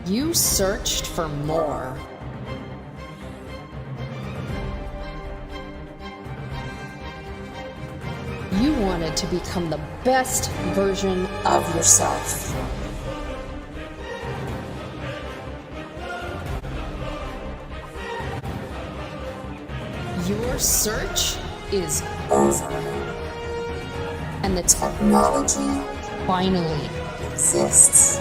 You searched for more. You wanted to become the best version of yourself. Your search is over. And the technology finally exists.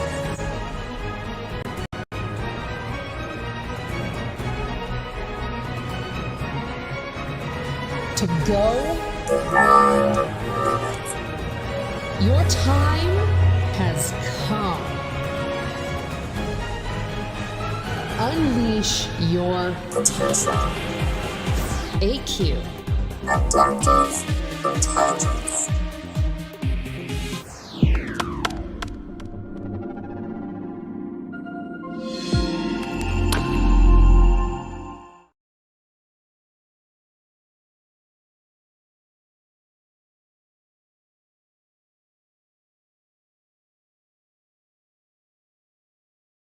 To go beyond limits. Your time has come. Unleash your potential. AQ. Adaptive intelligence.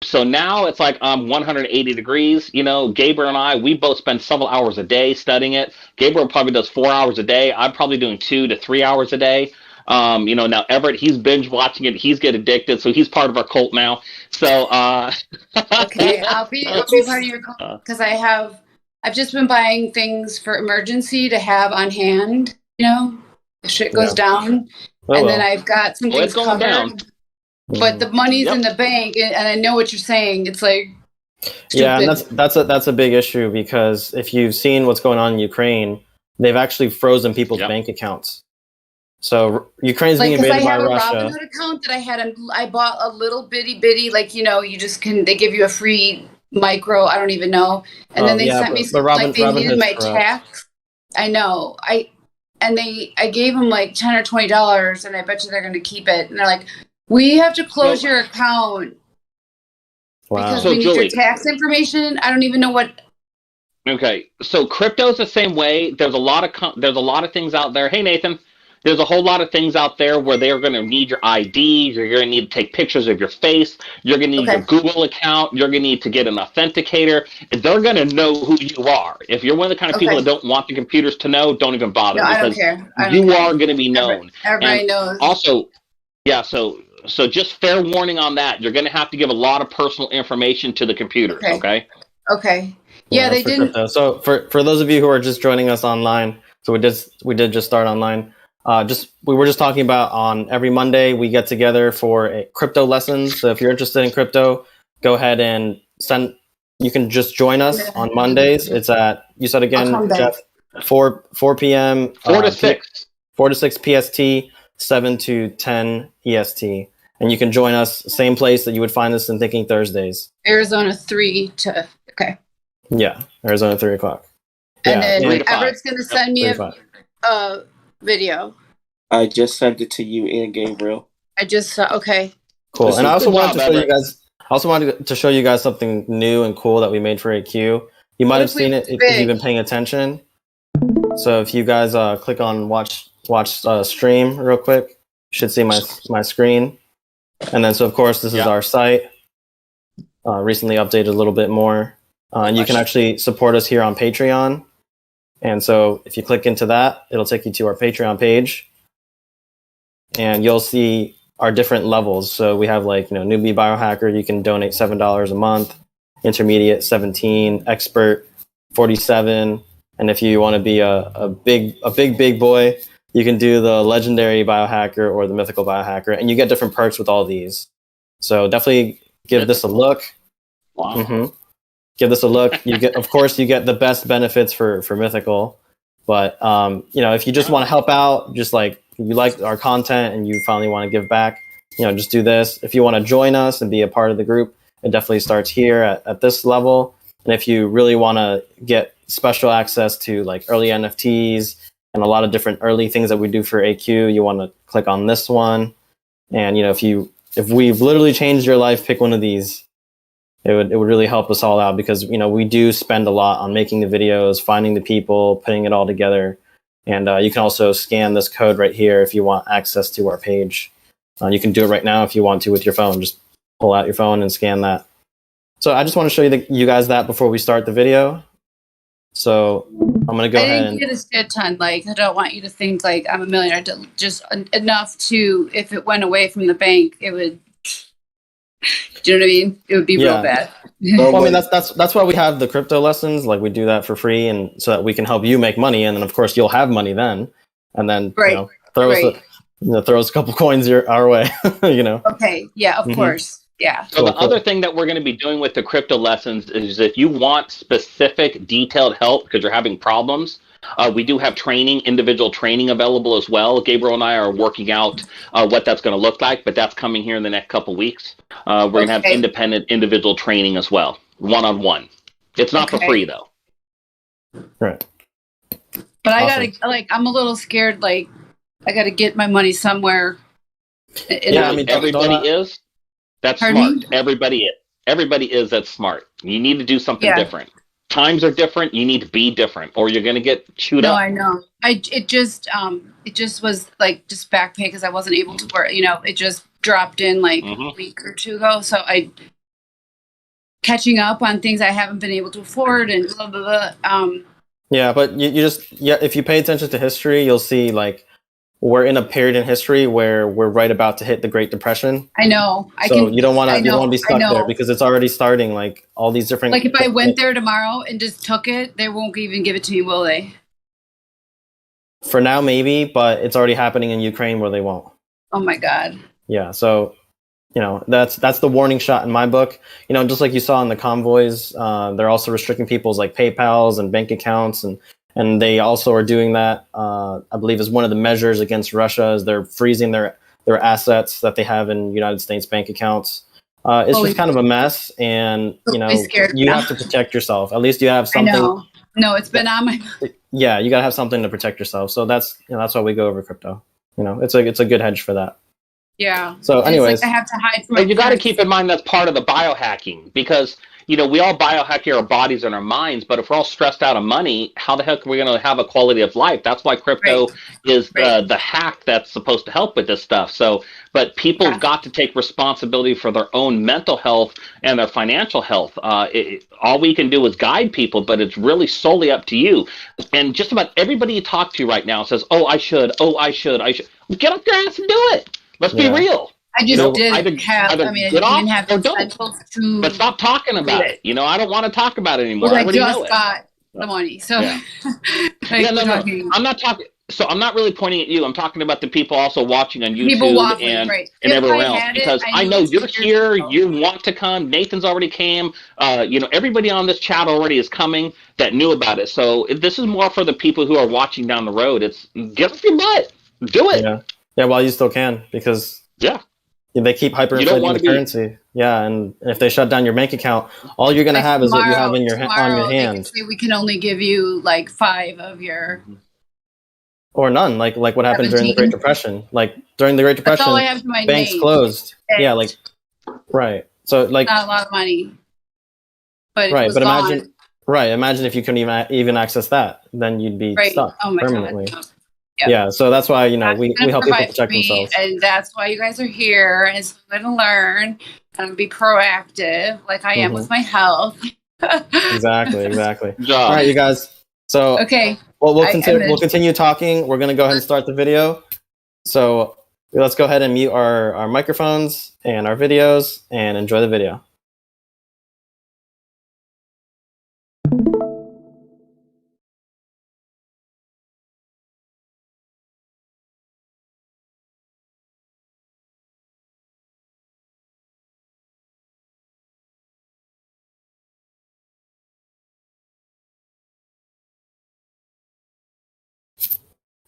So now it's like 180 degrees. You know, Gabriel and I, we both spend several hours a day studying it. Gabriel probably does 4 hours a day. I'm probably doing 2 to 3 hours a day. You know, now Everett, he's binge watching it. He's get addicted, so he's part of our cult now. So, okay, I'll be part of your cult because I've just been buying things for emergency to have on hand. You know, if shit goes down, then I've got some things going covered. down. But the money's in the bank, and I know what you're saying. It's like stupid. Yeah, and that's a big issue because if you've seen what's going on in Ukraine, they've actually frozen people's bank accounts. So Ukraine's being invaded by Russia. I have a Robinhood account that I had. I bought a little bitty, like, you know, you just can. They give you a free micro. I don't even know. And then they sent me some, like they needed my tax. I know. I gave them like $10 or $20, and I bet you they're going to keep it. And they're like, we have to close your account because we need your tax information. I don't even know what. Okay, so crypto's the same way. There's a lot of things out there. Hey, Nathan, there's a whole lot of things out there where they are going to need your ID. You're going to need to take pictures of your face. You're going to need your Google account. You're going to need to get an authenticator. They're going to know who you are. If you're one of the kind of people that don't want the computers to know, don't even bother. No, because I don't care. You are going to be known. Everybody knows. Also, yeah, so just fair warning on that. You're going to have to give a lot of personal information to the computers, okay? Okay. Yeah, they didn't. Crypto. So for those of you who are just joining us online, so we did just start online. We were just talking about on every Monday we get together for a crypto lessons. So if you're interested in crypto, go ahead and you can just join us on Mondays. It's at, you said again, Jeff, 4 p.m. 4 to 6. 4 to 6 PST. 7 to 10 EST. And you can join us, same place that you would find us in Thinking Thursdays. Arizona 3 to, okay. Yeah, Arizona 3 o'clock. And then Everett's going to send me a video. I just sent it to you and Gabriel. I just saw, okay. Cool. And I also wanted to show you guys something new and cool that we made for AQ. You might have seen it if you've been paying attention. So if you guys click on watch stream real quick, you should see my screen. And then so of course this is our site, recently updated a little bit more, and you can actually support us here on Patreon. And so if you click into that, it'll take you to our Patreon page, and you'll see our different levels. So we have like, you know, newbie biohacker, you can donate $7 a month, intermediate 17, expert 47, and if you want to be a big boy, you can do the legendary biohacker or the mythical biohacker, and you get different perks with all these. So definitely give this a look. Wow. Mm-hmm. Give this a look. You get the best benefits for mythical, but you know, if you just want to help out, just like you like our content and you finally want to give back, you know, just do this. If you want to join us and be a part of the group, it definitely starts here at this level. And if you really want to get special access to like early NFTs and a lot of different early things that we do for AQ, you want to click on this one. And, you know, if we've literally changed your life, pick one of these. It would really help us all out because, you know, we do spend a lot on making the videos, finding the people, putting it all together. And you can also scan this code right here if you want access to our page. You can do it right now if you want to with your phone. Just pull out your phone and scan that. So I just want to show you guys that before we start the video. So I'm going to go ahead and... I didn't get a shit ton. Like, I don't want you to think like I'm a millionaire. Just enough to, if it went away from the bank, it would... Do you know what I mean? It would be real bad. Well, I mean, that's why we have the crypto lessons. Like, we do that for free, and so that we can help you make money, and then of course you'll have money then, and then throw us a couple coins our way. Okay. Yeah. Of course. Yeah. So the other thing that we're going to be doing with the crypto lessons is if you want specific, detailed help because you're having problems. We do have individual training available as well. Gabriel and I are working out what that's going to look like, but that's coming here in the next couple weeks. We're going to have independent individual training as well, one-on-one. It's not for free, though. Right. But awesome. I'm a little scared, I got to get my money somewhere. I mean, everybody is. That's smart. Everybody is. That's smart. You need to do something different. Times are different. You need to be different, or you're going to get chewed up. No, I know. It just was just back pay because I wasn't able to work. It just dropped in a week or two ago. So I catching up on things I haven't been able to afford and blah blah blah. Yeah, but you just if you pay attention to history, you'll see we're in a period in history where we're right about to hit the Great Depression. I know. You don't want to be stuck there because it's already starting. All these different. If I went there tomorrow and just took it, they won't even give it to me, will they? For now, maybe, but it's already happening in Ukraine where they won't. Oh my God. Yeah. So, that's the warning shot in my book. Just like you saw in the convoys, they're also restricting people's PayPals and bank accounts and they also are doing that, I believe, as one of the measures against Russia, is they're freezing their assets that they have in United States bank accounts. It's just kind of a mess, and you have to protect yourself. At least you have something. I know. No, it's been on my. Yeah, you gotta have something to protect yourself. So that's why we go over crypto. It's a good hedge for that. Yeah. So, anyways, I have to hide from. You got to keep in mind that's part of the biohacking because. We all biohack our bodies and our minds, but if we're all stressed out of money, how the heck are we going to have a quality of life? That's why crypto is the hack that's supposed to help with this stuff. So, but people have got to take responsibility for their own mental health and their financial health. All we can do is guide people, but it's really solely up to you. And just about everybody you talk to right now says, I should. Get up your ass and do it. Let's be real. I just didn't have the to... But stop talking about it. I don't want to talk about it anymore. I just got the money. So, I'm not talking... So I'm not really pointing at you. I'm talking about the people also watching on YouTube and everywhere else. Because I know you're here. You want to come. Nathan's already came. Everybody on this chat already is coming that knew about it. So this is more for the people who are watching down the road. It's get off your butt. Do it. Yeah, while you still can. Because... they keep hyperinflating the currency. Yeah, and if they shut down your bank account, all you're going to have is what you have on your hand. We can only give you 5 of your... Or none, like what happened 17. During the Great Depression. During the Great Depression, all I have to my banks name. Closed. Yeah, right. So not a lot of money. But imagine if you couldn't even access that, then you'd be stuck permanently. God. Yep. Yeah, so that's why we help people protect themselves, and that's why you guys are here. And so I'm going to learn and be proactive, like I am with my health. Exactly. All right, you guys. So we'll continue talking. We're going to go ahead and start the video. So let's go ahead and mute our microphones and our videos and enjoy the video.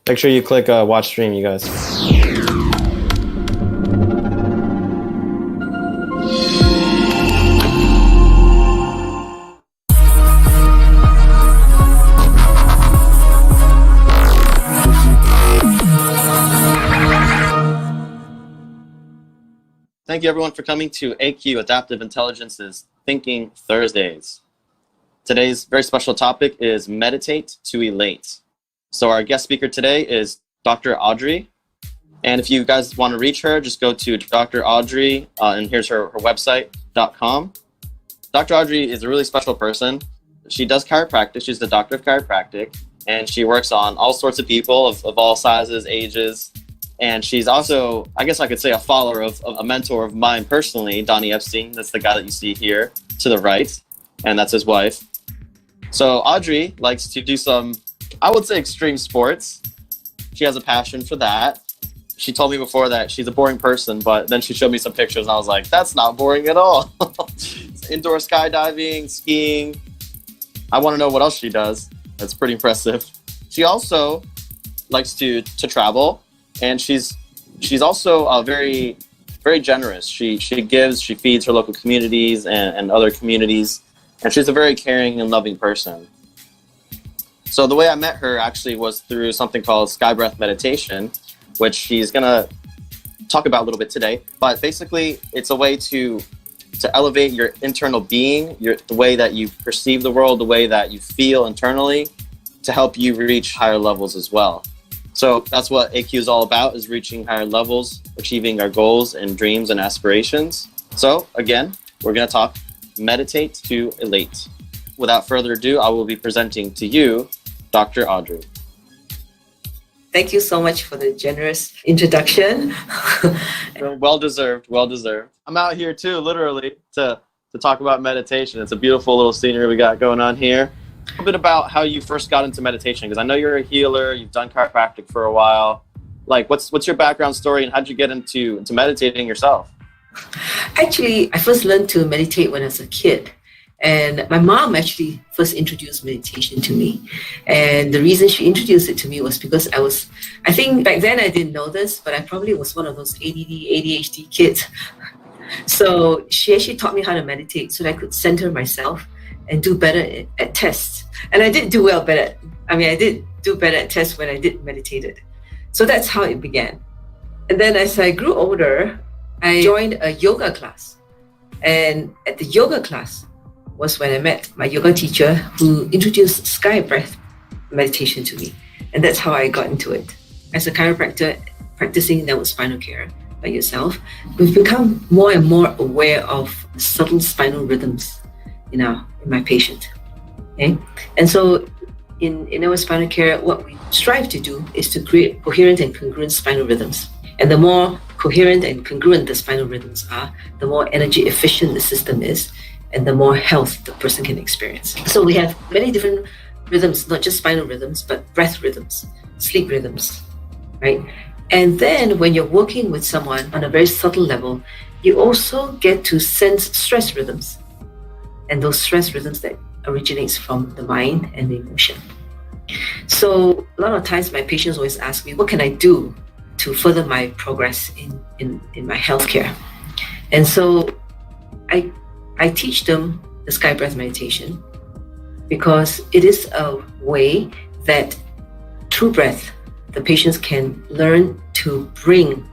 Make sure you click watch stream, you guys. Thank you everyone for coming to AQ Adaptive Intelligence's Thinking Thursdays. Today's very special topic is meditate to elate. So our guest speaker today is Dr. Audrey. And if you guys want to reach her, just go to Dr. Audrey, and here's her website.com. Dr. Audrey is a really special person. She does chiropractic. She's the doctor of chiropractic, and she works on all sorts of people of all sizes, ages. And she's also, I guess I could say, a follower of a mentor of mine personally, Donnie Epstein. That's the guy that you see here to the right, and that's his wife. So Audrey likes to do some, I would say, extreme sports. She has a passion for that. She told me before that she's a boring person, but then she showed me some pictures, and I was like, that's not boring at all. Indoor skydiving, skiing. I want to know what else she does. That's pretty impressive. She also likes to travel. And she's also very, very generous. She gives, she feeds her local communities and other communities. And she's a very caring and loving person. So the way I met her actually was through something called Sky Breath Meditation, which she's going to talk about a little bit today. But basically, it's a way to elevate your internal being, the way that you perceive the world, the way that you feel internally, to help you reach higher levels as well. So that's what AQ is all about, is reaching higher levels, achieving our goals and dreams and aspirations. So again, we're going to talk meditate to elate. Without further ado, I will be presenting to you, Dr. Audrey. Thank you so much for the generous introduction. Well deserved, well deserved. I'm out here too, literally, to talk about meditation. It's a beautiful little scenery we got going on here. A little bit about how you first got into meditation, because I know you're a healer, you've done chiropractic for a while. Like, what's your background story, and how'd you get into meditating yourself? Actually, I first learned to meditate when I was a kid. And my mom actually first introduced meditation to me. And the reason she introduced it to me was because I think back then I didn't know this, but I probably was one of those ADD, ADHD kids. So she actually taught me how to meditate so that I could center myself and do better at tests. And I did do better at tests when I did meditated. So that's how it began. And then as I grew older, I joined a yoga class. And at the yoga class was when I met my yoga teacher, who introduced Sky Breath meditation to me. And that's how I got into it. As a chiropractor practicing downward spinal care by yourself, we've become more and more aware of subtle spinal rhythms in my patient. Okay? And so in our spinal care, what we strive to do is to create coherent and congruent spinal rhythms. And the more coherent and congruent the spinal rhythms are, the more energy efficient the system is, and the more health the person can experience. So we have many different rhythms, not just spinal rhythms, but breath rhythms, sleep rhythms, right? And then when you're working with someone on a very subtle level, you also get to sense stress rhythms. And those stress rhythms that originates from the mind and the emotion. So a lot of times my patients always ask me, what can I do to further my progress in my healthcare? And so I teach them the Sky Breath meditation because it is a way that through breath, the patients can learn to bring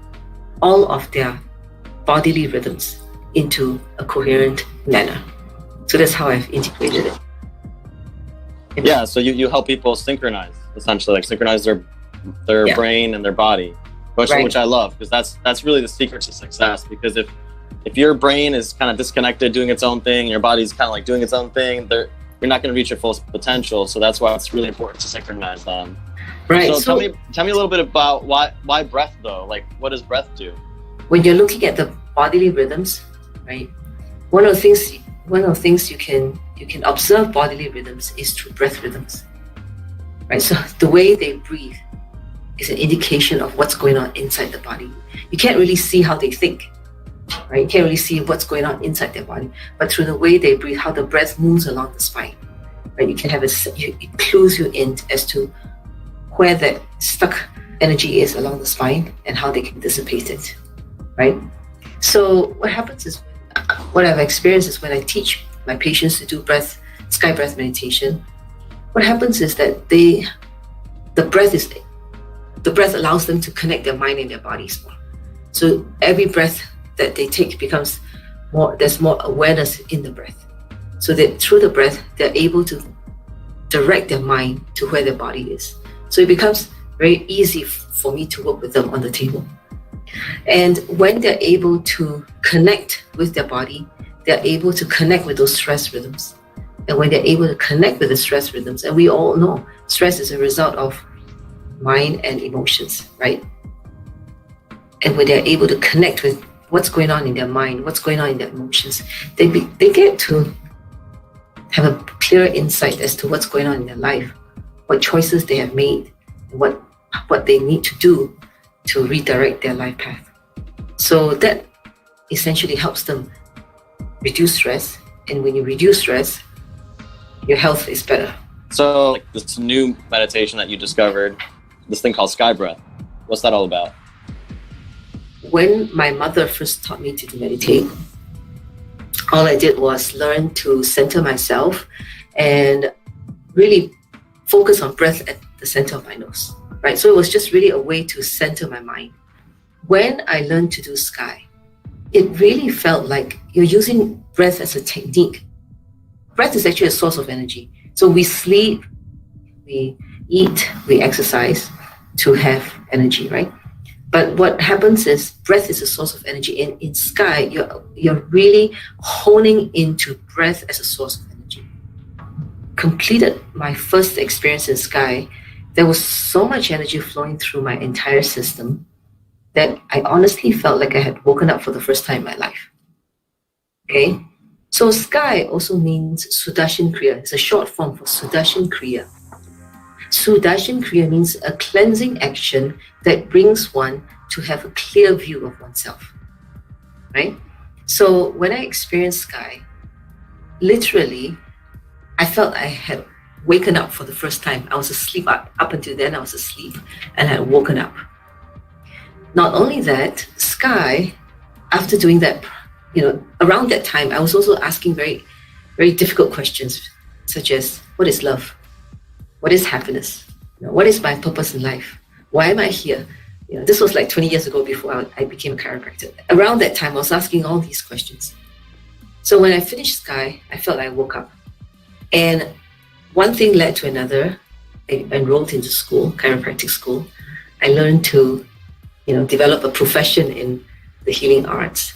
all of their bodily rhythms into a coherent manner. So that's how I've integrated it. Yeah, so you help people synchronize, essentially, like synchronize their brain and their body, which I love, because that's really the secret to success. Because if your brain is kind of disconnected, doing its own thing, your body's kind of like doing its own thing, you're not going to reach your full potential. So that's why it's really important to synchronize them. Right. So tell me a little bit about why breath though. Like, what does breath do? When you're looking at the bodily rhythms, right? One of the things you can observe bodily rhythms is through breath rhythms, right? So the way they breathe is an indication of what's going on inside the body. You can't really see how they think, right? You can't really see what's going on inside their body, but through the way they breathe, how the breath moves along the spine, right? You can have it clues you in as to where the stuck energy is along the spine and how they can dissipate it, right? So what happens is, what I've experienced is when I teach my patients to do Sky Breath meditation, what happens is that the breath allows them to connect their mind and their bodies more. So every breath that they take becomes more, there's more awareness in the breath. So that through the breath, they're able to direct their mind to where their body is. So it becomes very easy for me to work with them on the table. And when they're able to connect with their body, they're able to connect with those stress rhythms. And when they're able to connect with the stress rhythms, and we all know stress is a result of mind and emotions, right? And when they're able to connect with what's going on in their mind, what's going on in their emotions, they get to have a clearer insight as to what's going on in their life, what choices they have made, and what they need to do to redirect their life path. So that essentially helps them reduce stress. And when you reduce stress, your health is better. So like this new meditation that you discovered, this thing called Sky Breath, what's that all about? When my mother first taught me to meditate, all I did was learn to center myself and really focus on breath at the center of my nose, right? So it was just really a way to center my mind. When I learned to do Sky, it really felt like you're using breath as a technique. Breath is actually a source of energy. So we sleep, we eat, we exercise to have energy, right? But what happens is breath is a source of energy. And in Sky, you're really honing into breath as a source of energy. Completed my first experience in Sky, there was so much energy flowing through my entire system that I honestly felt like I had woken up for the first time in my life. Okay? So Sky also means Sudarshan Kriya. It's a short form for Sudarshan Kriya. Sudarshan Kriya means a cleansing action that brings one to have a clear view of oneself, right? So when I experienced Sky, literally, I felt I had woken up for the first time. I was asleep. Up until then, I was asleep and I had woken up. Not only that, Sky, after doing that, around that time, I was also asking very, very difficult questions, such as, what is love? What is happiness? What is my purpose in life? Why am I here? This was like 20 years ago before I became a chiropractor. Around that time, I was asking all these questions. So when I finished Sky, I felt I woke up. And one thing led to another. I enrolled into school, chiropractic school. I learned to, develop a profession in the healing arts.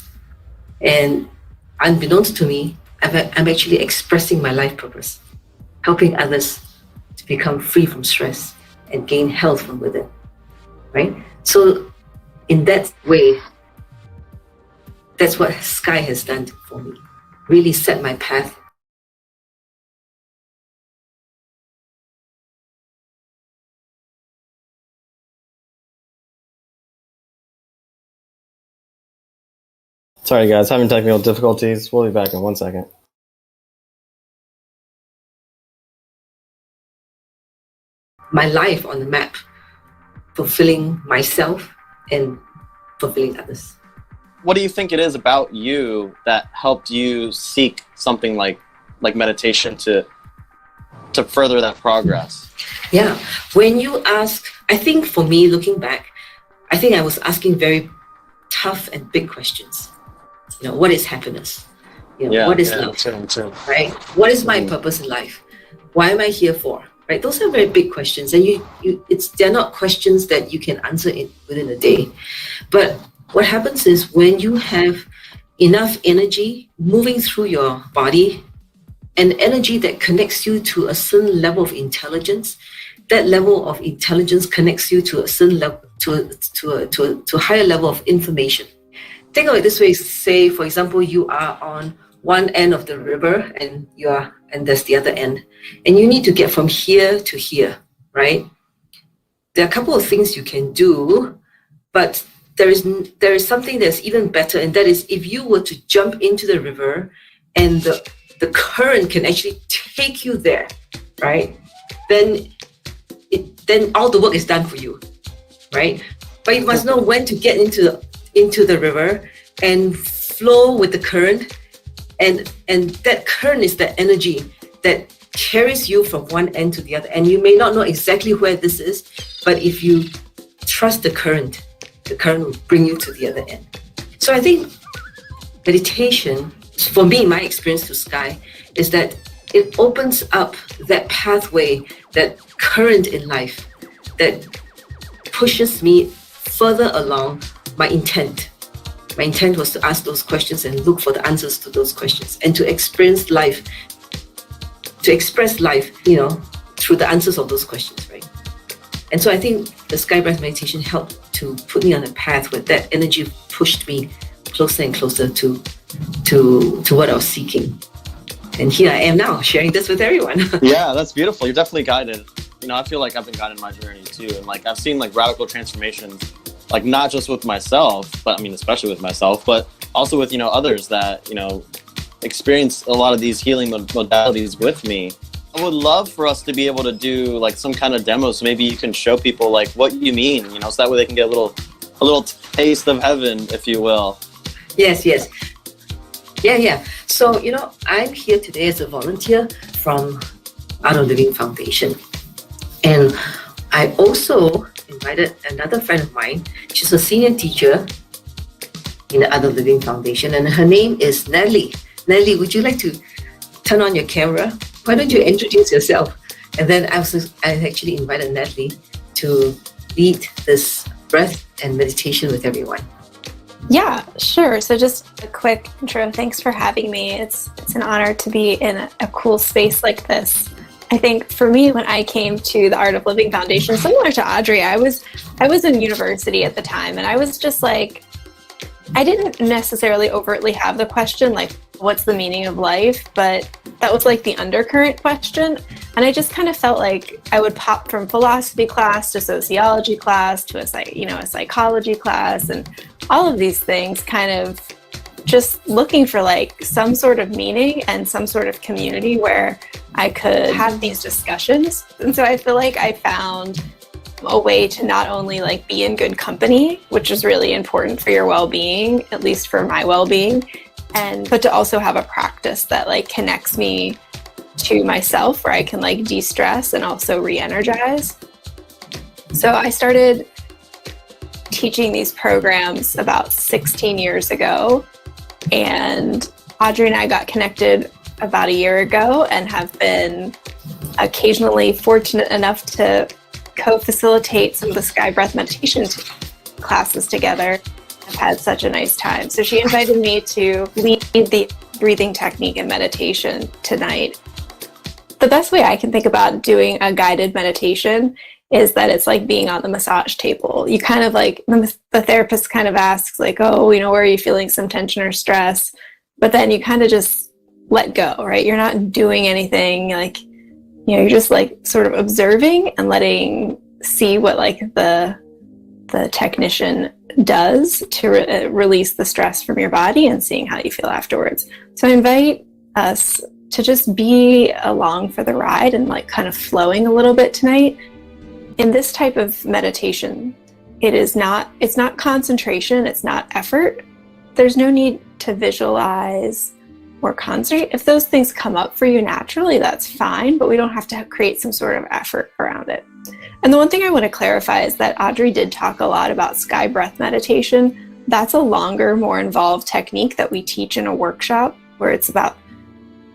And unbeknownst to me, I'm actually expressing my life purpose, helping others to become free from stress and gain health from within, right? So in that way, that's what Sky has done for me, really set my path. Sorry guys, having technical difficulties. We'll be back in 1 second. My life on the map, fulfilling myself and fulfilling others. What do you think it is about you that helped you seek something like meditation to further that progress? Yeah, when you ask, I think for me, looking back, I think I was asking very tough and big questions. What is happiness? What is love? Right? What is my purpose in life? Why am I here for? Right? Those are very big questions, and they're not questions that you can answer within a day. But what happens is when you have enough energy moving through your body, and energy that connects you to a certain level of intelligence, that level of intelligence connects you to a certain level, to a higher level of information. Think of it this way. Say, for example, you are on one end of the river and there's the other end, and you need to get from here to here, right? There are a couple of things you can do, but there is something that's even better, and that is if you were to jump into the river and the current can actually take you there, right? Then all the work is done for you, right? But you must know when to get into the river and flow with the current, and that current is the energy that carries you from one end to the other. And you may not know exactly where this is, but if you trust the current will bring you to the other end. So I think meditation, for me, my experience to Sky, is that it opens up that pathway, that current in life that pushes me further along my intent, My intent was to ask those questions and look for the answers to those questions, and to experience life, to express life, through the answers of those questions, right? And so I think the sky breath meditation helped to put me on a path where that energy pushed me closer and closer to what I was seeking. And here I am now, sharing this with everyone. Yeah, that's beautiful. You're definitely guided. I feel like I've been guided in my journey too. And I've seen radical transformations, not just with myself, but especially with myself, but also with, others that, experience a lot of these healing modalities with me. I would love for us to be able to do some kind of demo. So maybe you can show people what you mean, so that way they can get a little taste of heaven, if you will. Yes. Yeah. So, I'm here today as a volunteer from Art of Living Foundation. And I also invited another friend of mine. She's a senior teacher in the Art of Living Foundation, and her name is Natalie. Natalie, would you like to turn on your camera? Why don't you introduce yourself? And then I actually invited Natalie to lead this breath and meditation with everyone. Yeah, sure. So just a quick intro. Thanks for having me. It's an honor to be in a cool space like this. I think for me, when I came to the Art of Living Foundation, similar to Audrey, I was in university at the time, and I was just I didn't necessarily overtly have the question, what's the meaning of life? But that was the undercurrent question. And I just kind of felt like I would pop from philosophy class to sociology class to a psychology class, and all of these things kind of just looking for some sort of meaning and some sort of community where I could have these discussions. And so I feel like I found a way to not only be in good company, which is really important for your well-being, at least for my well-being, but to also have a practice that connects me to myself, where I can de-stress and also re-energize. So I started teaching these programs about 16 years ago, and Audrey and I got connected about a year ago and have been occasionally fortunate enough to co-facilitate some of the sky breath meditation classes together. I've had such a nice time. So she invited me to lead the breathing technique and meditation tonight. The best way I can think about doing a guided meditation is that it's being on the massage table. You kind of the therapist kind of asks oh, where are you feeling some tension or stress? But then you kind of just let go, right? You're not doing anything. You're just sort of observing and see what the technician does to release the stress from your body, and seeing how you feel afterwards. So I invite us to just be along for the ride and kind of flowing a little bit tonight. In this type of meditation, it's not concentration, it's not effort. There's no need to visualize or concentrate. If those things come up for you naturally, that's fine, but we don't have to create some sort of effort around it. And the one thing I want to clarify is that Audrey did talk a lot about sky breath meditation. That's a longer, more involved technique that we teach in a workshop, where it's about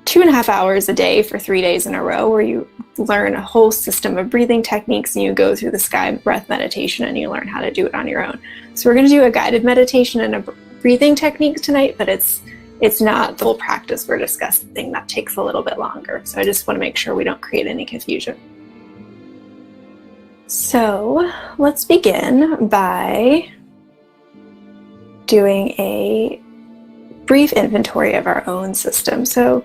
2.5 hours a day for 3 days in a row, where you learn a whole system of breathing techniques, and you go through the sky breath meditation and you learn how to do it on your own. So we're going to do a guided meditation and a breathing technique tonight, but it's not the full practice we're discussing. That takes a little bit longer. So I just want to make sure we don't create any confusion. So let's begin by doing a brief inventory of our own system. So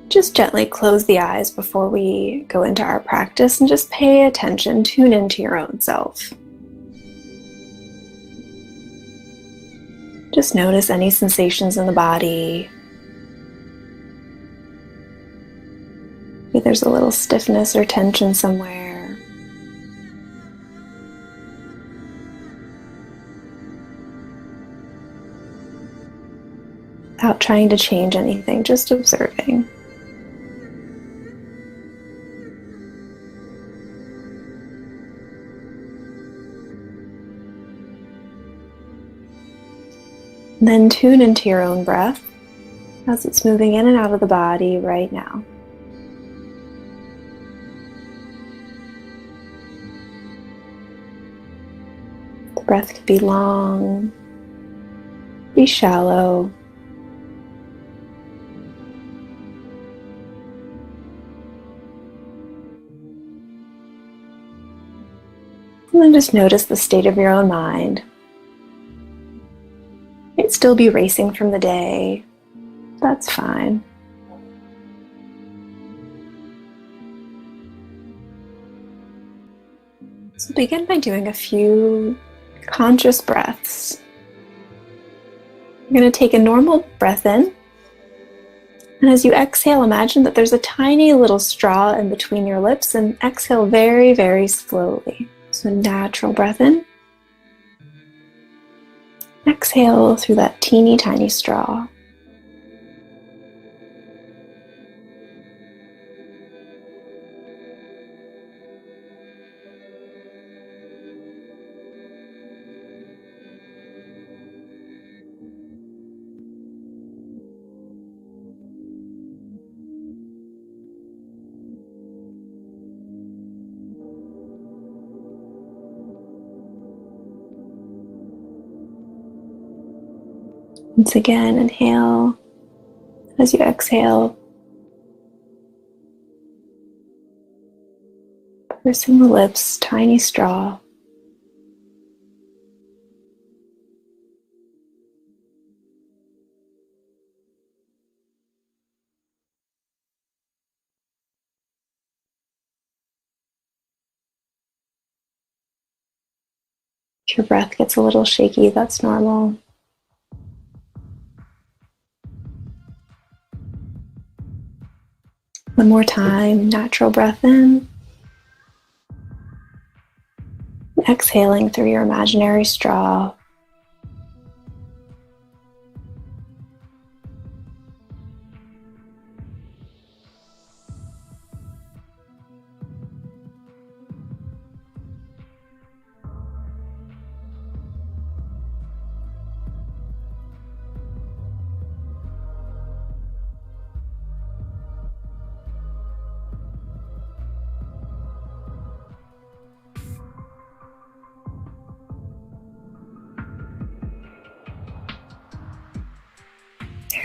just gently close the eyes before we go into our practice, and just pay attention, tune into your own self. Just notice any sensations in the body. Maybe there's a little stiffness or tension somewhere. Without trying to change anything, just observing. Then tune into your own breath as it's moving in and out of the body right now. The breath could be long Be shallow. And then just notice the state of your own mind. It might still be racing from the day. That's fine. So begin by doing a few conscious breaths. You're going to take a normal breath in. And as you exhale, imagine that there's a tiny little straw in between your lips, and exhale very, very slowly. So natural breath in. Exhale through that teeny tiny straw. Once again, inhale. As you exhale, pursing the lips, tiny straw. If your breath gets a little shaky, that's normal. One more time, natural breath in. Exhaling through your imaginary straw.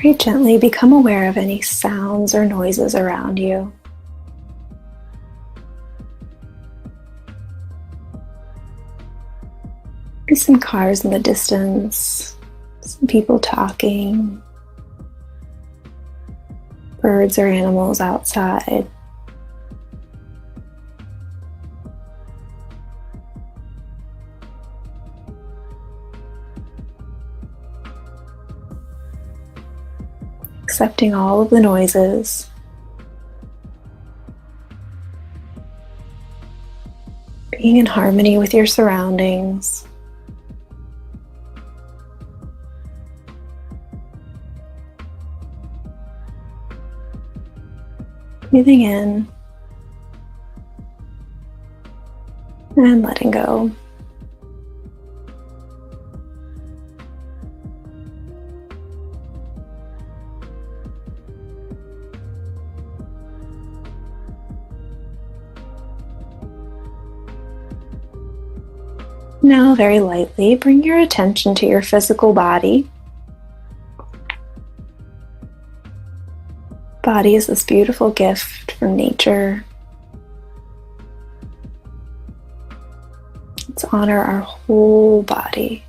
Very gently become aware of any sounds or noises around you. Maybe some cars in the distance, some people talking, birds or animals outside. Accepting all of the noises. Being in harmony with your surroundings. Breathing in and letting go. Now, very lightly, bring your attention to your physical body. Body is this beautiful gift from nature. Let's honor our whole body.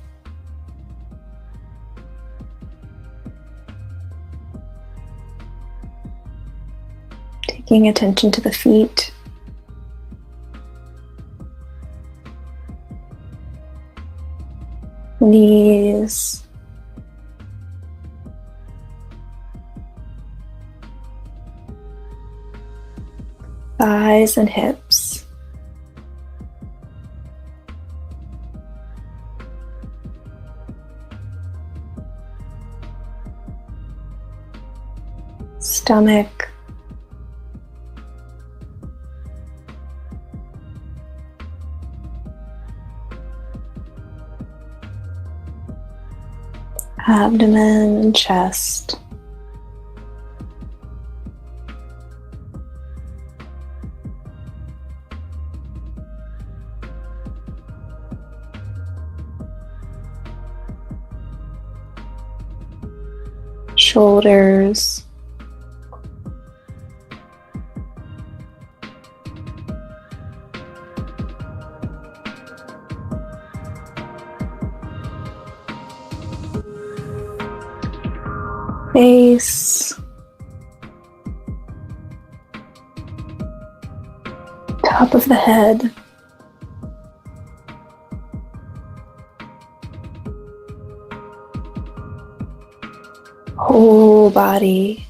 Taking attention to the feet. Knees, thighs and hips, stomach, abdomen and chest. shoulders, face, top of the head, whole body,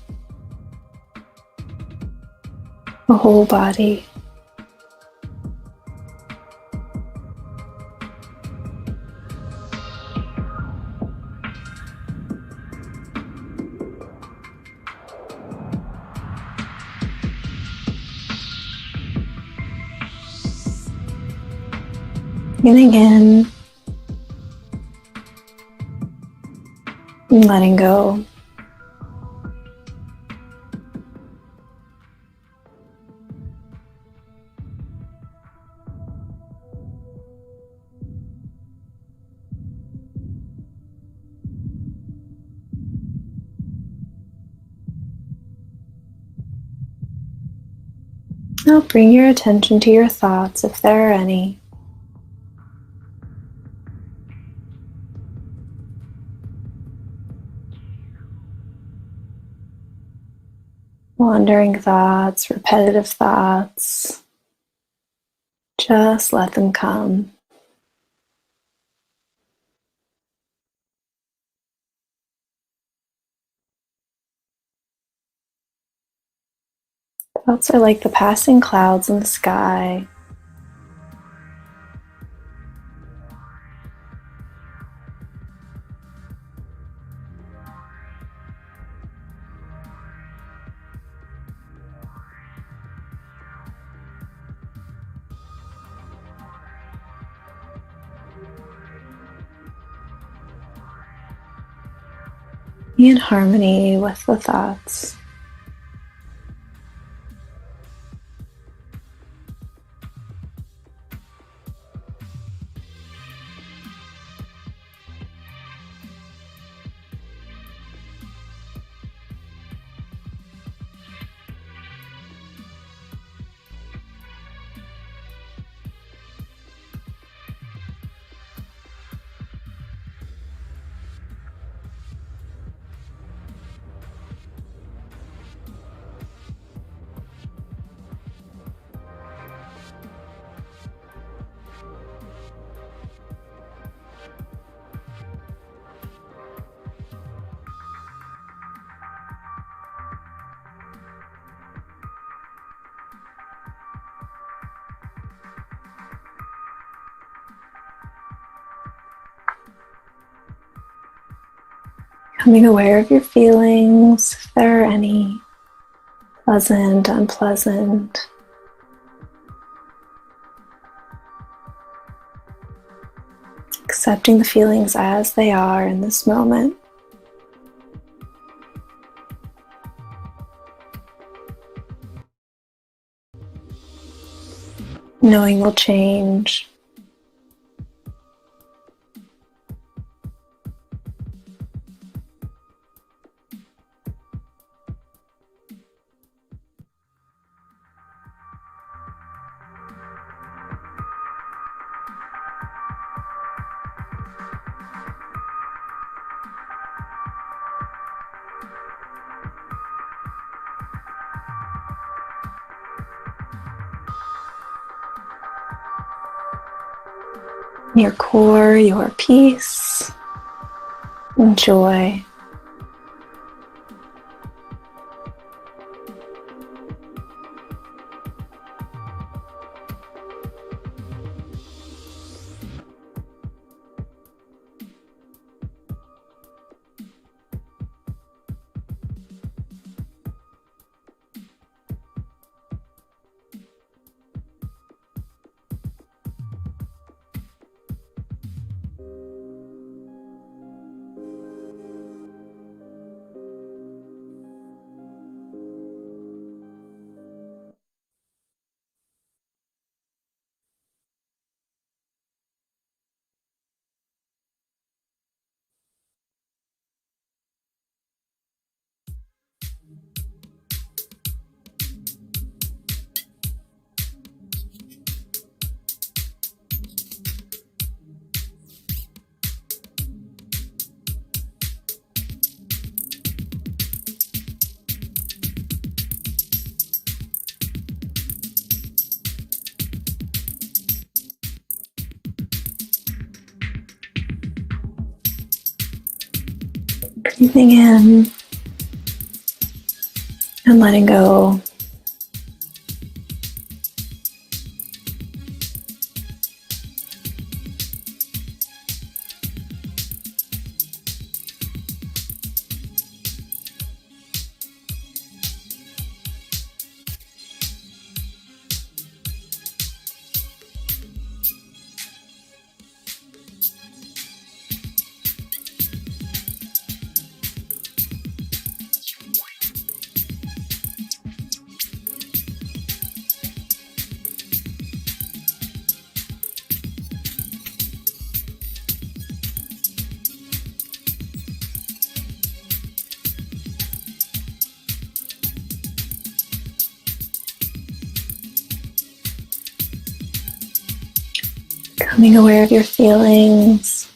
the whole body. And again, letting go. Now bring your attention to your thoughts if there are any. Wandering thoughts, repetitive thoughts, just let them come. Thoughts are like the passing clouds in the sky. Be in harmony with the thoughts. Becoming aware of your feelings, if there are any, pleasant, unpleasant. Accepting the feelings as they are in this moment. Knowing will change. Your core, your peace, and joy. Breathing in and letting go. Becoming aware of your feelings.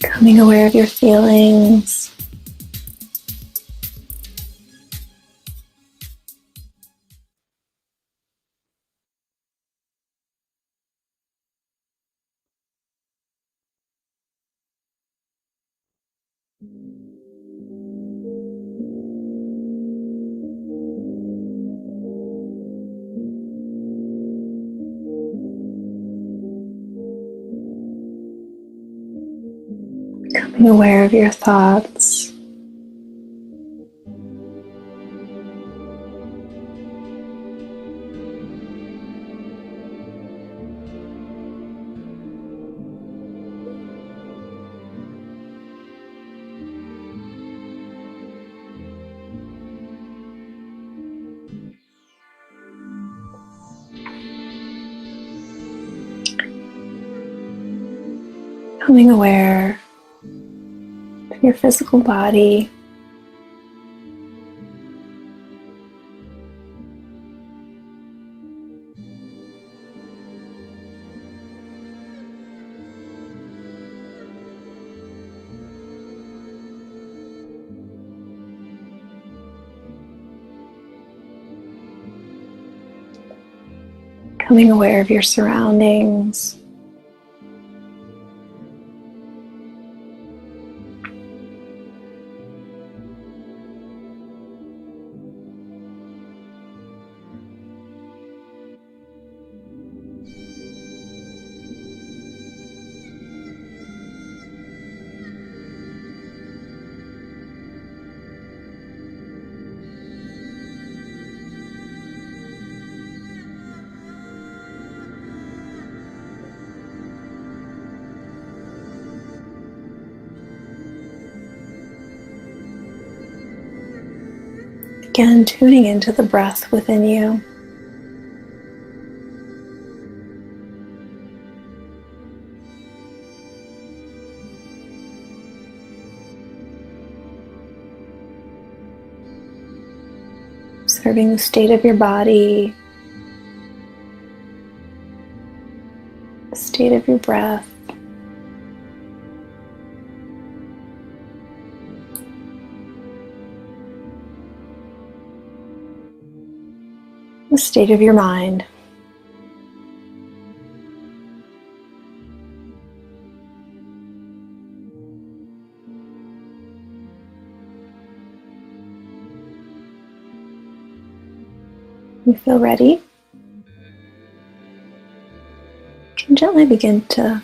Becoming aware of your feelings. Becoming aware of your thoughts. Becoming aware of your physical body. Becoming aware of your surroundings. Again, tuning into the breath within you. Observing the state of your body, the state of your breath. The state of your mind. You feel ready? You can gently begin to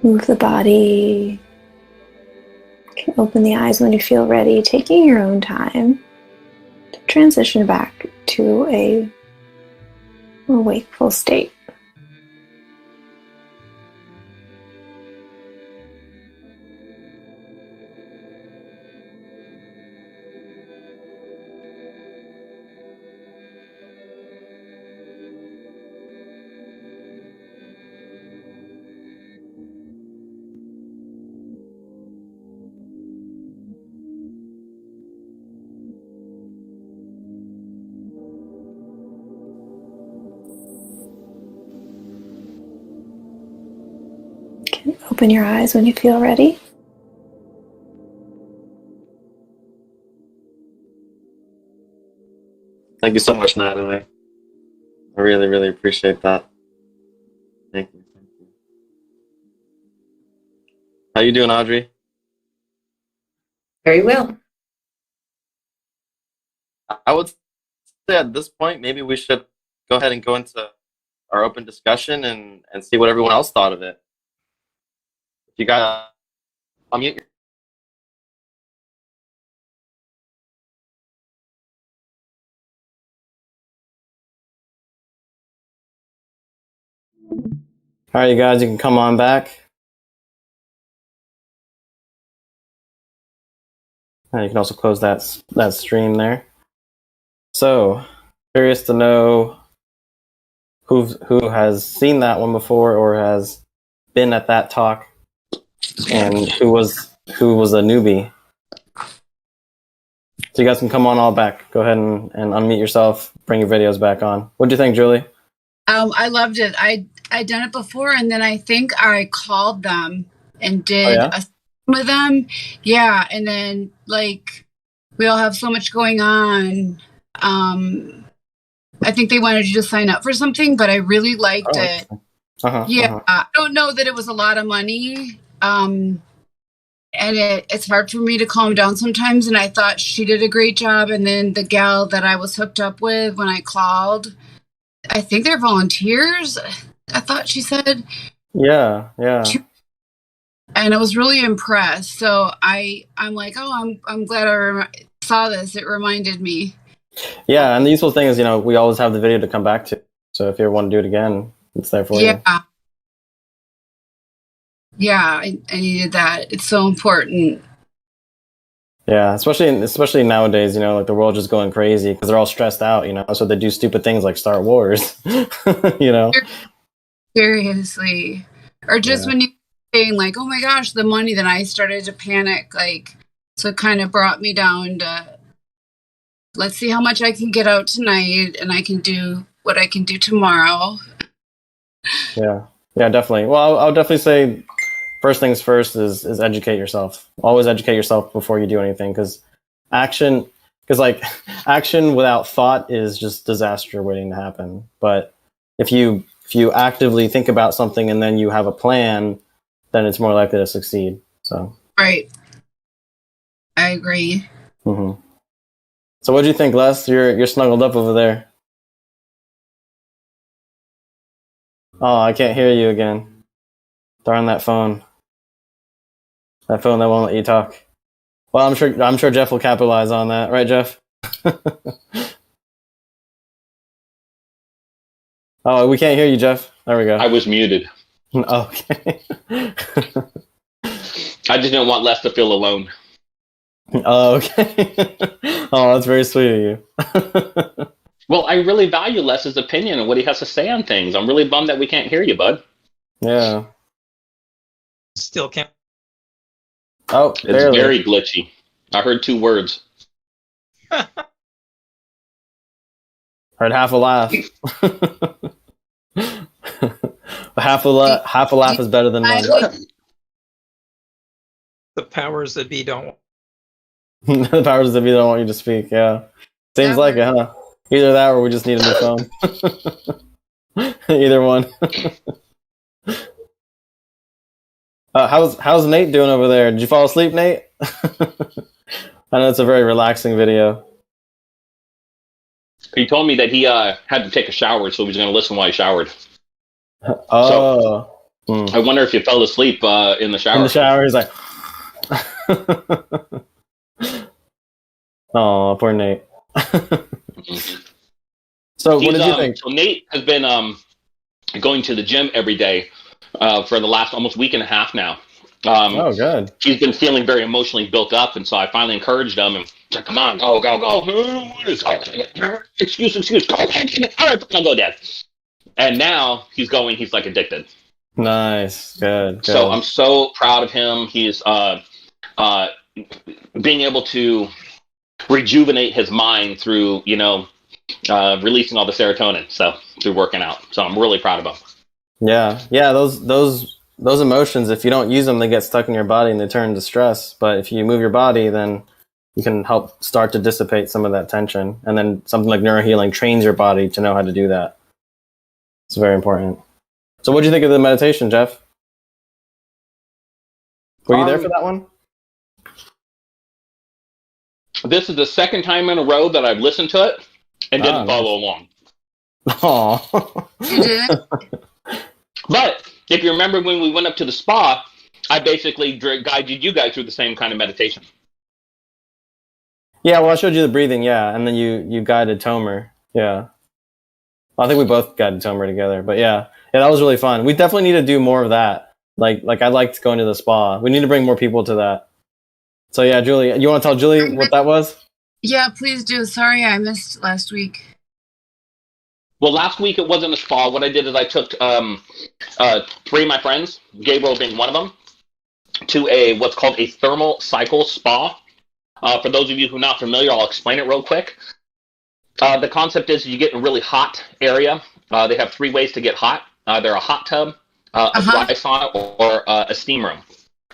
move the body. You can open the eyes when you feel ready, taking your own time to transition back to a more wakeful state. can open your eyes when you feel ready. Thank you so much, Natalie. I really, really appreciate that. Thank you. How you doing, Audrey? Very well. I would say at this point, maybe we should go ahead and go into our open discussion and see what everyone else thought of it. If you guys unmute. All right, you guys, you can come on back. And you can also close that stream there. So, curious to know who has seen that one before or has been at that talk, and who was a newbie. So you guys can come on all back. Go ahead and unmute yourself. Bring your videos back on. What do you think, Julie? I loved it. I'd done it before, and then I think I called them and did a with them. Yeah, and then like we all have so much going on. I think they wanted you to sign up for something, but I really liked it. I don't know that it was a lot of money. And it's hard for me to calm down sometimes. And I thought she did a great job. And then the gal that I was hooked up with when I called, I think they're volunteers. I thought she said. Yeah. And I was really impressed. So I'm like, oh, I'm glad I saw this. It reminded me. Yeah, and the useful thing is, we always have the video to come back to. So if you ever want to do it again, it's there for you. Yeah, I needed that. It's so important. Yeah, especially nowadays, like the world just going crazy because they're all stressed out, so they do stupid things like start wars, Seriously. Or just when you're saying like, oh my gosh, the money, then I started to panic. Like, so it kind of brought me down to, let's see how much I can get out tonight, and I can do what I can do tomorrow. Yeah, definitely. Well, I'll definitely say first things first is educate yourself. Always educate yourself before you do anything, because action without thought is just disaster waiting to happen. But if you actively think about something and then you have a plan, then it's more likely to succeed. So right, I agree. Mm-hmm. So what do you think, Les? You're snuggled up over there. Oh, I can't hear you again. Darn that phone. That phone that won't let you talk. Well, I'm sure Jeff will capitalize on that, right, Jeff? Oh, we can't hear you, Jeff. There we go. I was muted. Okay. I just didn't want Les to feel alone. Oh, okay. Oh, that's very sweet of you. Well, I really value Les's opinion and what he has to say on things. I'm really bummed that we can't hear you, bud. Yeah. Still can't. Oh, it's barely. Very glitchy. I heard 2 words. Heard half a laugh. half a laugh is better than none. The powers that be don't. The powers that be don't want you to speak. Yeah, seems like it, huh? Either that, or we just need a new phone. Either one. How's Nate doing over there? Did you fall asleep, Nate? I know it's a very relaxing video. He told me that he had to take a shower, so he was going to listen while he showered. Oh. So, I wonder if he fell asleep in the shower. In the shower, he's like... Oh, poor Nate. So what did you think? So Nate has been going to the gym every day for the last almost week and a half now. Oh, good. He's been feeling very emotionally built up, and so I finally encouraged him and said, "Come on, go. Excuse. All right, I'll go, Dad." And now he's going. He's like addicted. Nice, good. So I'm so proud of him. He's being able to rejuvenate his mind through, releasing all the serotonin. So through working out. So I'm really proud of him. Yeah. Those those emotions, if you don't use them, they get stuck in your body and they turn into stress. But if you move your body, then you can help start to dissipate some of that tension. And then something like NeuroHealing trains your body to know how to do that. It's very important. So what do you think of the meditation, Jeff? Were you there for that one? This is the second time in a row that I've listened to it and didn't follow along. Oh. But if you remember when we went up to the spa, I basically guided you guys through the same kind of meditation. Yeah, well, I showed you the breathing, and then you guided Tomer. Yeah. I think we both guided Tomer together, but yeah, that was really fun. We definitely need to do more of that. Like I liked going to the spa. We need to bring more people to that. So yeah, Julie, you want to tell Julie what that was? Yeah, please do. Sorry, I missed last week. Well, last week it wasn't a spa. What I did is I took 3 of my friends, Gabriel being one of them, to what's called a thermal cycle spa. For those of you who are not familiar, I'll explain it real quick. The concept is you get in a really hot area. They have 3 ways to get hot. They're a hot tub, a dry sauna, or a steam room.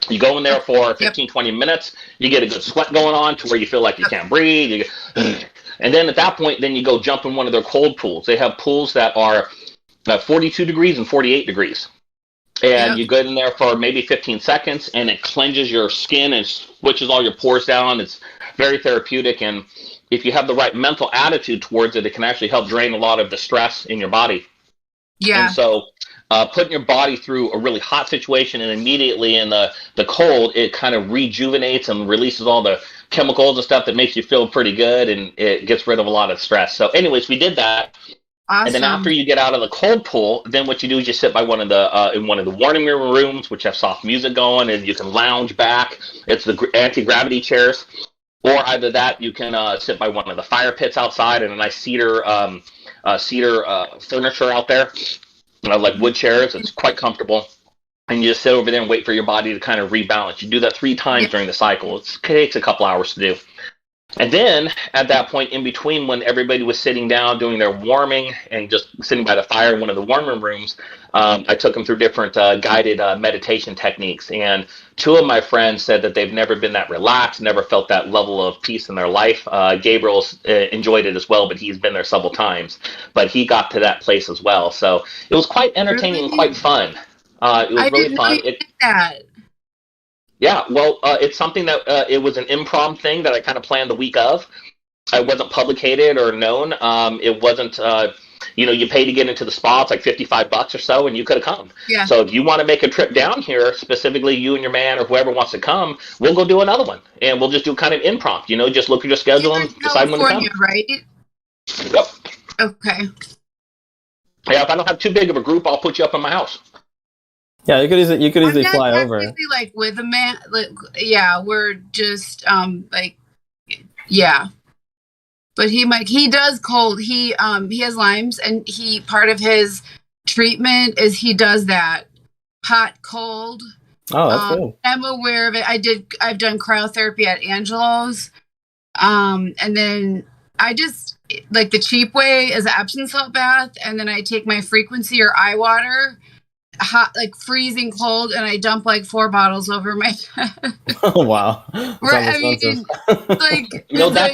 You go in there for 15, 20 minutes. You get a good sweat going on to where you feel like you can't breathe. And then at that point, then you go jump in one of their cold pools. They have pools that are 42 degrees and 48 degrees. And you go in there for maybe 15 seconds, and it cleanses your skin and switches all your pores down. It's very therapeutic. And if you have the right mental attitude towards it, it can actually help drain a lot of the stress in your body. Yeah. And so putting your body through a really hot situation and immediately in the cold, it kind of rejuvenates and releases all the chemicals and stuff that makes you feel pretty good, and it gets rid of a lot of stress. So anyways, we did that. Awesome. And then after you get out of the cold pool, then what you do is you sit by one of the in one of the warming rooms, which have soft music going, and you can lounge back. It's the anti-gravity chairs. Or either that, you can sit by one of the fire pits outside and a nice cedar furniture out there, like wood chairs. It's quite comfortable. And you just sit over there and wait for your body to kind of rebalance. You do that 3 times during the cycle. It takes a couple hours to do. And then at that point in between, when everybody was sitting down doing their warming and just sitting by the fire in one of the warm rooms, I took them through different guided meditation techniques. And 2 of my friends said that they've never been that relaxed, never felt that level of peace in their life. Gabriel enjoyed it as well, but he's been there several times. But he got to that place as well. So it was quite entertaining and quite fun. It was really fun. Yeah, well, it's something that it was an improv thing that I kind of planned the week of. It wasn't publicated or known. It wasn't, you pay to get into the spa. It's like $55 or so, and you could have come. Yeah. So if you want to make a trip down here, specifically you and your man or whoever wants to come, we'll go do another one, and we'll just do kind of improv. Just look at your schedule and decide when to come. Right? Yep. Okay. Yeah, if I don't have too big of a group, I'll put you up in my house. Yeah, you could easily fly over. Like with a man, we're just But he does cold. He has Lyme's, and part of his treatment is he does that hot cold. Oh, that's cool. I'm aware of it. I've done cryotherapy at Angelo's, and then I just like the cheap way is an Epsom salt bath, and then I take my frequency or eye water. Hot, like freezing cold, and I dump like 4 bottles over my head. Oh wow! That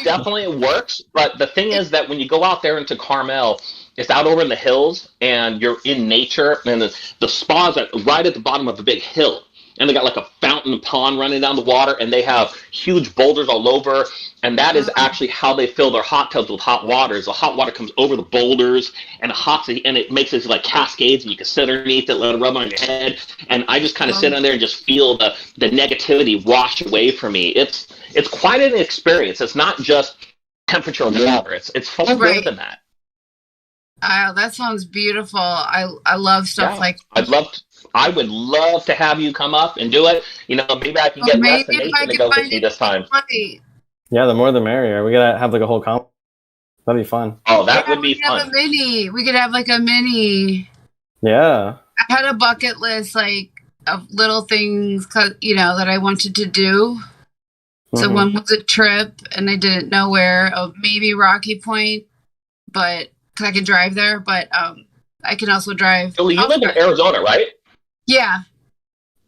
definitely works. But the thing is that when you go out there into Carmel, it's out over in the hills, and you're in nature, and the spa's right at the bottom of a big hill. And they got like a fountain pond running down the water, and they have huge boulders all over. And that is actually how they fill their hot tubs with hot water. The hot water comes over the boulders, and it makes these like cascades, and you can sit underneath it, let it rub on your head. And I just kind of sit on there and just feel the negativity wash away from me. It's quite an experience. It's not just temperature of water. It's far greater than that. That sounds beautiful. I love stuff like that. I would love to have you come up and do it. Maybe I can get Wes and Nathan to go with me this time. Yeah, the more the merrier. We gotta have like a whole comp. That'd be fun. Oh, that would be fun. We could have like a mini. Yeah. I had a bucket list like of little things, that I wanted to do. Mm-hmm. So one was a trip, and I didn't know where. Maybe Rocky Point, but because I can drive there. But I can also drive. So you live in Arizona, right? Yeah.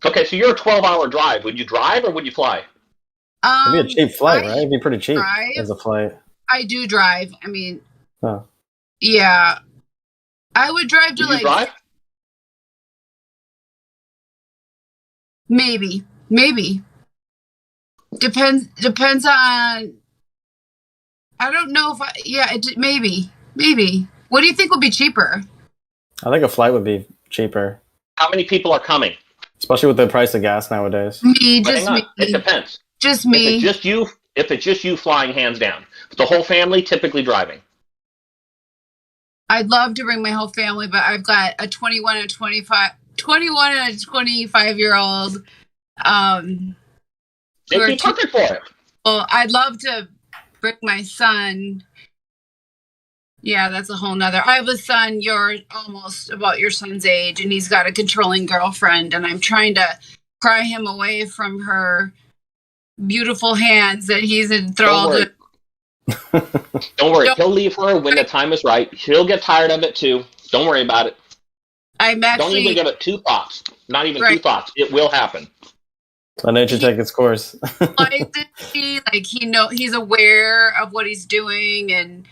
Okay, so you're a 12-hour drive. Would you drive or would you fly? It'd be a cheap flight, right? It'd be pretty cheap as a flight. I do drive. I mean, oh. Yeah. I would drive to Would you drive? Maybe. Depends on. I don't know if maybe. What do you think would be cheaper? I think a flight would be cheaper. How many people are coming? Especially with the price of gas nowadays. Me. It depends. Just me. If it's just you flying, hands down. The whole family typically driving. I'd love to bring my whole family, but I've got a 21 and a 25-year-old. It'd be perfect for it. Well, I'd love to bring my son. Yeah, that's a whole nother. I have a son, you're almost about your son's age, and he's got a controlling girlfriend, and I'm trying to pry him away from her beautiful hands that he's enthralled with. Don't worry. He'll leave her when the time is right. She'll get tired of it too. Don't worry about it. Don't even give it 2 thoughts. Not even 2 thoughts. It will happen. Let nature take its course. He's aware of what he's doing, and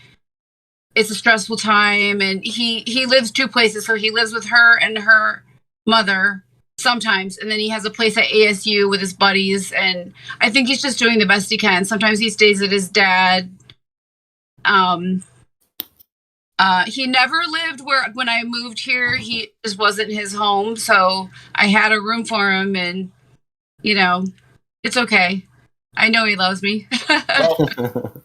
it's a stressful time. And he lives 2 places, so he lives with her and her mother sometimes, and then he has a place at ASU with his buddies. And I think he's just doing the best he can. Sometimes he stays at his dad. He never lived when I moved here, he just wasn't his home. So I had a room for him, and, it's okay. I know he loves me.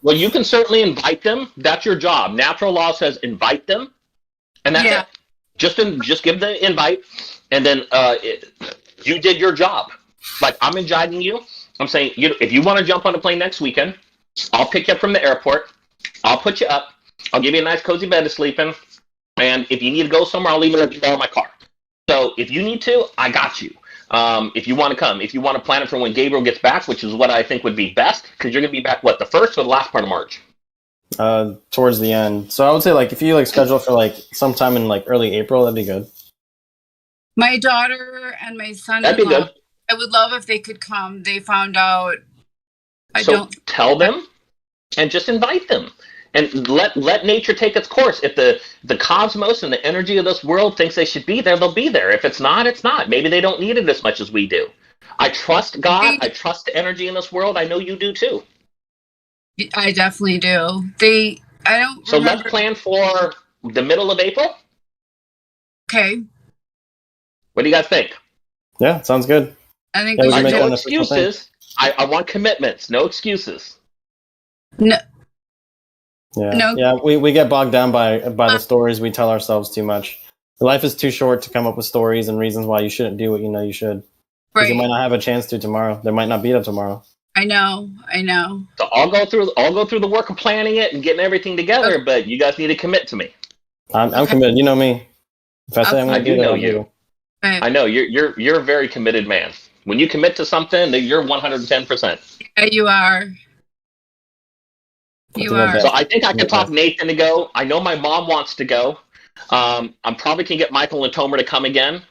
well, you can certainly invite them. That's your job. Natural law says invite them. And that's it. Just give the invite. And then you did your job. Like, I'm inviting you. I'm saying, if you want to jump on a plane next weekend, I'll pick you up from the airport. I'll put you up. I'll give you a nice cozy bed to sleep in. And if you need to go somewhere, I'll leave it at my car. So if you need to, I got you. If you want to come. If you want to plan it for when Gabriel gets back, which is what I think would be best, because you're going to be back, the first or the last part of March? Towards the end. So I would say, if you, schedule for, sometime in, early April, that'd be good. My daughter and my son. That'd be good. I would love if they could come. They found out. Tell them and just invite them. And let nature take its course. If the cosmos and the energy of this world thinks they should be there, they'll be there. If it's not, it's not. Maybe they don't need it as much as we do. I trust God. I trust the energy in this world. I know you do too. I definitely do. So let's plan for the middle of April. Okay. What do you guys think? Yeah, sounds good. I think no excuses. I want commitments. No excuses. No. Yeah. No. Yeah, we get bogged down by the stories we tell ourselves too much. Life is too short to come up with stories and reasons why you shouldn't do what you know you should. Because you might not have a chance to tomorrow. There might not be it tomorrow. I know. So I'll go through the work of planning it and getting everything together, but you guys need to commit to me. I'm committed. You know me. If I say I'm going to do that, know you. I know you're a very committed man. When you commit to something, you're 110%. Yeah, you are. So I think I can talk Nathan to go. I know my mom wants to go. I'm probably can get Michael and Tomer to come again.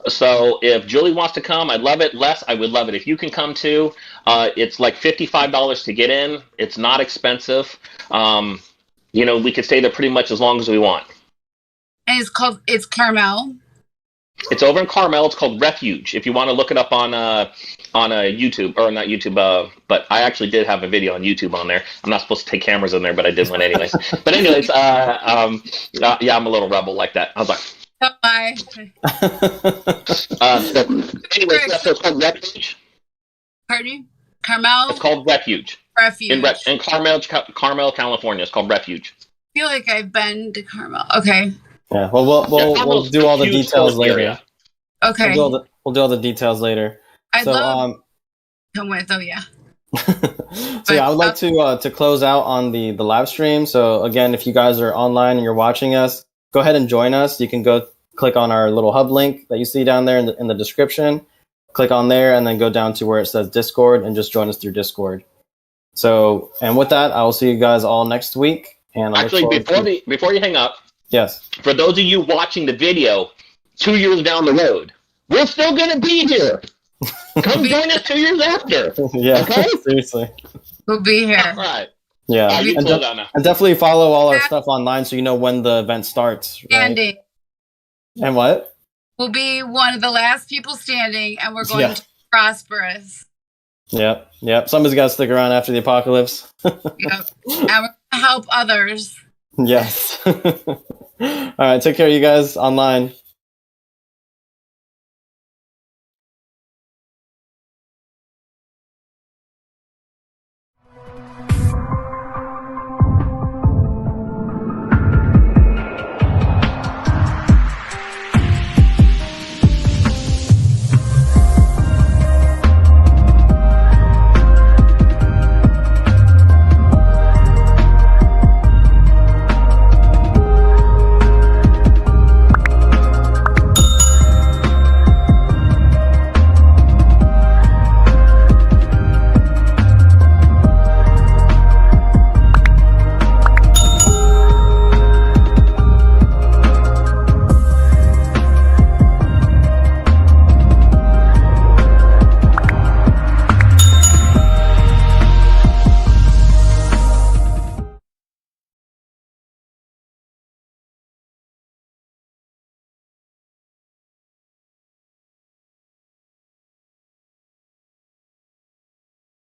So if Julie wants to come, I'd love it. Les, I would love it if you can come too. It's like $55 to get in. It's not expensive. We could stay there pretty much as long as we want. And it's Carmel. It's over in Carmel. It's called Refuge. If you want to look it up on YouTube, or not YouTube, but I actually did have a video on YouTube on there. I'm not supposed to take cameras in there, but I did one anyways. But anyways, yeah, I'm a little rebel like that. I was like, bye. Anyways, so it's called Refuge. Pardon me? Carmel? It's called Refuge. Refuge. In Carmel, California. It's called Refuge. I feel like I've been to Carmel. Okay. Yeah, well, we'll do all the details later. Area. Okay. We'll do all the details later. I'd love come with, yeah. So yeah, I would like to close out on the live stream. So again, if you guys are online and you're watching us, go ahead and join us. You can go click on our little hub link that you see down there in the description. Click on there and then go down to where it says Discord and just join us through Discord. So, and with that, I will see you guys all next week. And actually, before you hang up, yes, for those of you watching the video 2 years down the road, we're still going to be here. Come join us 2 years after. Yeah, okay? Seriously. We'll be here. All right. Yeah, and definitely follow all our stuff online so you know when the event starts. Right? Standing. And what? We'll be one of the last people standing, and we're going to be prosperous. Yep. Somebody's got to stick around after the apocalypse. Yep. And we're going to help others. Yes. All right, take care, you guys, online.